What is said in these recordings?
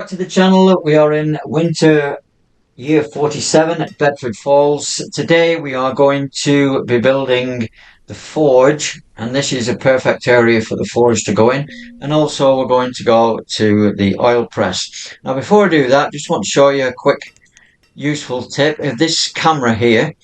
Back to the channel. We are in winter year 47 at Bedford Falls. Today we are going to be building the forge, and this is a perfect area for the forge to go in, and also we're going to go to the oil press. Now before I do that, just want to show you a quick useful tip of this camera here.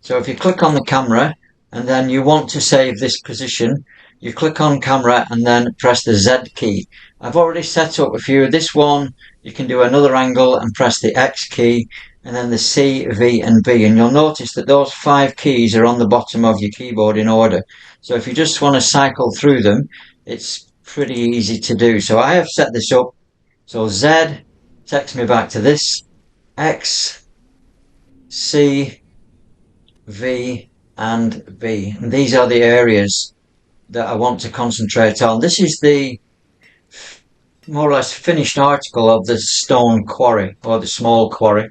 So if you click on the camera and then you want to save this position, you click on camera and then press the Z key. I've already set up a few. This one, you can do another angle and press the X key and then the C, V and B. And you'll notice that those 5 keys are on the bottom of your keyboard in order. So if you just want to cycle through them, it's pretty easy to do. So I have set this up. So Z takes me back to this, X, C, V and B. And these are the areas that I want to concentrate on. This is the more or less finished article of the stone quarry, or the small quarry.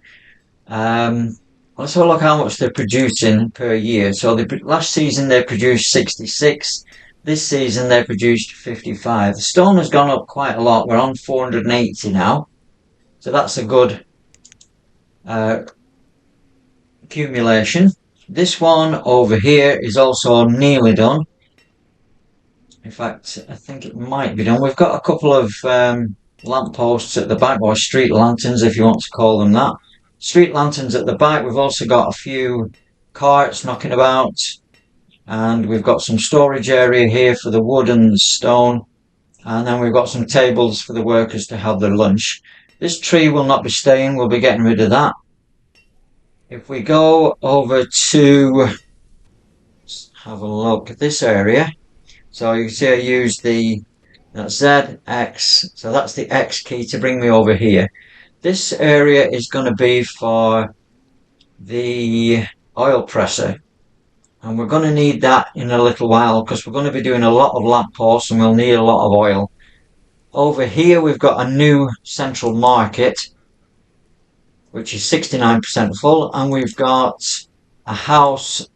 Let's have a look how much they're producing per year. So last season they produced 66. This season they produced 55. The stone has gone up quite a lot. We're on 480 now. So that's a good accumulation. This one over here is also nearly done. In fact, I think it might be done. We've got a couple of lamp posts at the back, or street lanterns if you want to call them that. Street lanterns at the back. We've also got a few carts knocking about, and we've got some storage area here for the wood and the stone, and then we've got some tables for the workers to have their lunch. This tree will not be staying. We'll be getting rid of that. If we go over to have a look at this area, so you can see I use the Z, X, so that's the X key to bring me over here. This area is going to be for the oil presser, and we're going to need that in a little while because we're going to be doing a lot of lamp posts and we'll need a lot of oil. Over here we've got a new central market which is 69% full, and we've got a house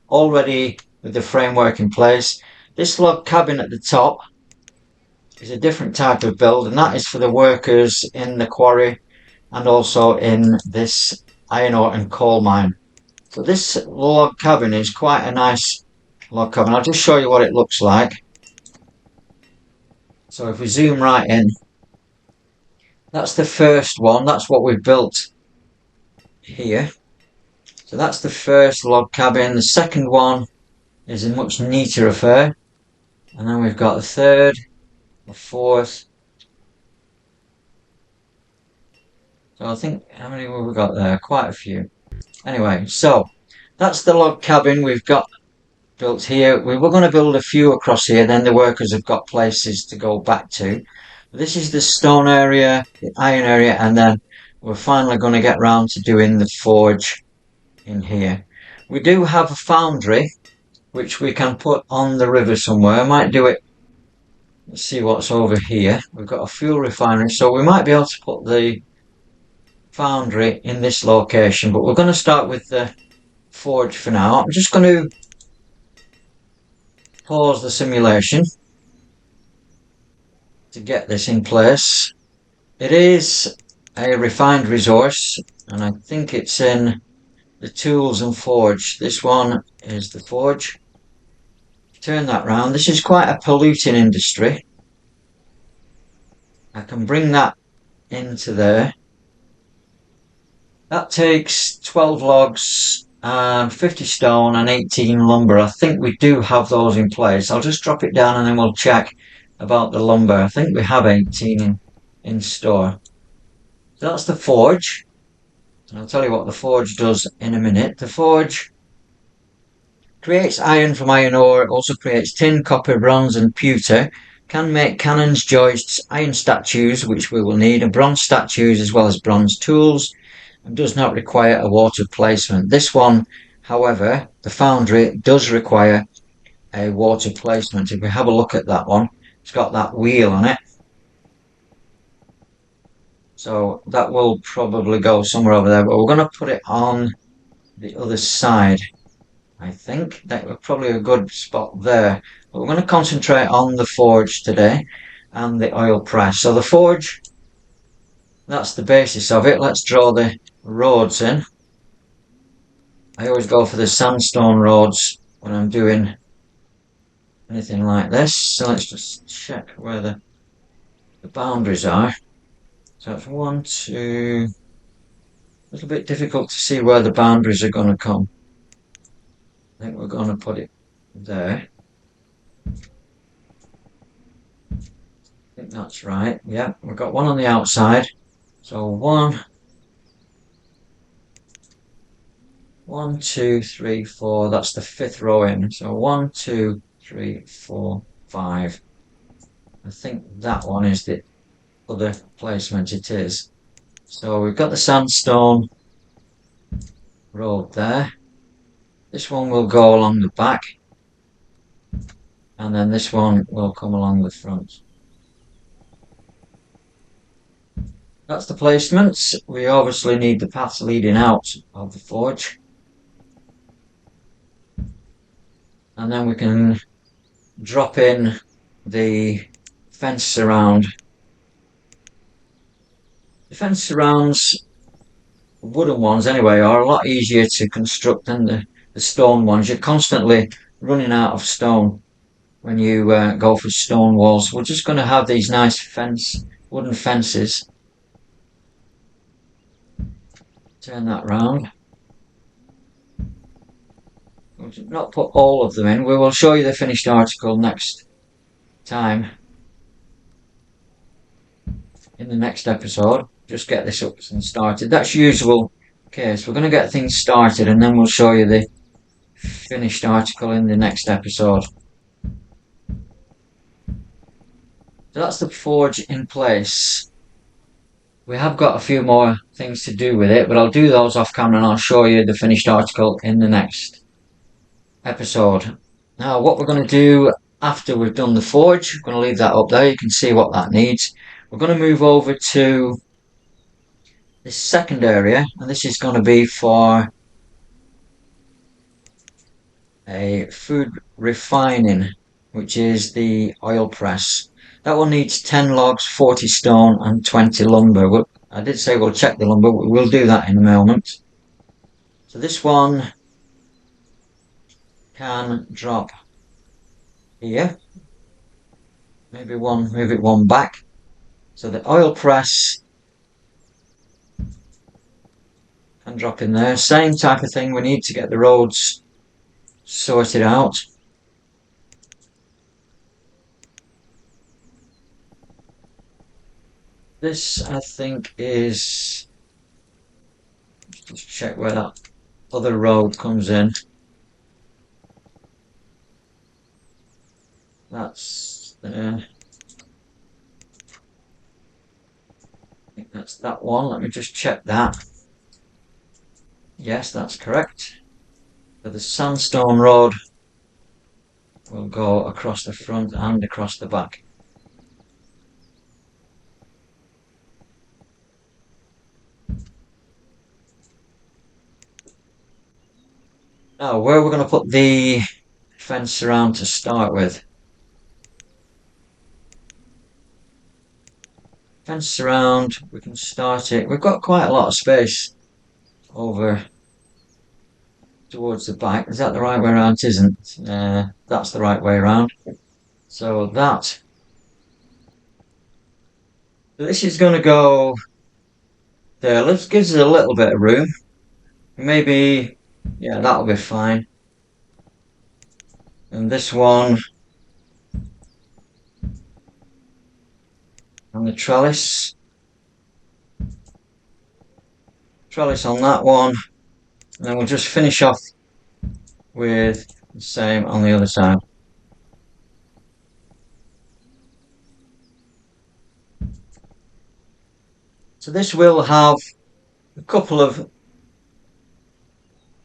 already with the framework in place. This log cabin at the top is a different type of build, and that is for the workers in the quarry and also in this iron ore and coal mine. So this log cabin is quite a nice log cabin. I'll just show you what it looks like. So if we zoom right in, that's the first one. That's what we've built here. So that's the first log cabin. The second one is a much neater affair, and then we've got the third, the fourth. So I think, how many have we got there? Quite a few. Anyway, so that's the log cabin we've got built here. We were going to build a few across here, then the workers have got places to go back to. This is the stone area, the iron area, and then we're finally going to get round to doing the forge in here. We do have a foundry which we can put on the river somewhere. I might do it. Let's see what's over here. We've got a fuel refinery, so we might be able to put the foundry in this location, but we're going to start with the forge for now. I'm just going to pause the simulation to get this in place. It is a refined resource, and I think it's in the tools and forge. This one is the forge. Turn that round. This is quite a polluting industry. I can bring that into there. That takes 12 logs and 50 stone and 18 lumber. I think we do have those in place. I'll just drop it down and then we'll check about the lumber. I think we have 18 in store. So that's the forge. And I'll tell you what the forge does in a minute. The forge creates iron from iron ore. It also creates tin, copper, bronze and pewter. Can make cannons, joists, iron statues, which we will need, and bronze statues as well as bronze tools, and does not require a water placement. This one, however, the foundry does require a water placement. If we have a look at that one, it's got that wheel on it. So that will probably go somewhere over there, but we're going to put it on the other side. I think that was probably a good spot there. But we're going to concentrate on the forge today and the oil press. So the forge that's the basis of it. Let's draw the roads in. I always go for the sandstone roads when I'm doing anything like this. So let's just check where the boundaries are. So it's 1, 2. A little bit difficult to see where the boundaries are going to come. I think we're going to put it there. I think that's right. Yeah, we've got one on the outside. So 1, 1, 2, 3, 4. That's the 5th row in. So 1, 2, 3, 4, 5. I think that one is the other placement it is. So we've got the sandstone road there. This one will go along the back. And then this one will come along the front. That's the placements. We obviously need the paths leading out of the forge. And then we can drop in the fence surround. The fence surrounds, wooden ones anyway, are a lot easier to construct than the stone ones. You're constantly running out of stone when you go for stone walls. We're just going to have these nice wooden fences. Turn that round. We'll not put all of them in. We will show you the finished article next time in the next episode. Just get this up and started. That's usual case. We're going to get things started and then we'll show you the finished article in the next episode. So that's the forge in place. We have got a few more things to do with it, but I'll do those off camera and I'll show you the finished article in the next episode. Now what we're going to do after we've done the forge, I'm going to leave that up there, you can see what that needs. We're going to move over to this second area, and this is going to be for a food refining, which is the oil press. That one needs 10 logs, 40 stone and 20 lumber. I did say we'll check the lumber, we'll do that in a moment. So this one can drop here. Maybe move it one back. So the oil press can drop in there. Same type of thing, we need to get the roads sorted out. This, I think, is... Just check where that other road comes in. That's there. I think that's that one. Let me just check that. Yes, that's correct. So the sandstone road will go across the front and across the back. Now, where we're going to put the fence around to start with. Fence around, we can start it. We've got quite a lot of space over towards the back. Is that the right way around? It isn't. That's the right way around. So this is going to go there. Let's give us a little bit of room. Maybe, yeah, that'll be fine. And this one, and the trellis on that one, and then we'll just finish off with the same on the other side. So this will have a couple of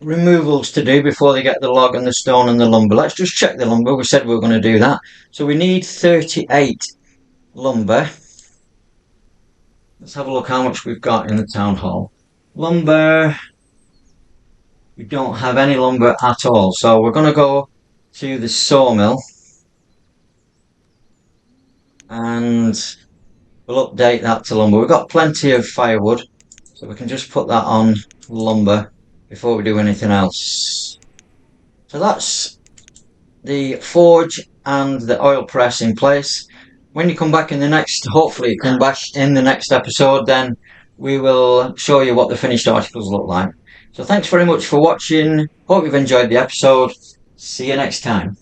removals to do before they get the log and the stone and the lumber. Let's just check the lumber. We said we were going to do that. So we need 38 lumber. Let's have a look how much we've got in the town hall. Lumber, we don't have any lumber at all. So we're going to go to the sawmill and we'll update that to lumber. We've got plenty of firewood, so we can just put that on lumber before we do anything else. So that's the forge and the oil press in place. When you come back in the next, hopefully you come back in the next episode, then we will show you what the finished articles look like. So thanks very much for watching. Hope you've enjoyed the episode. See you next time.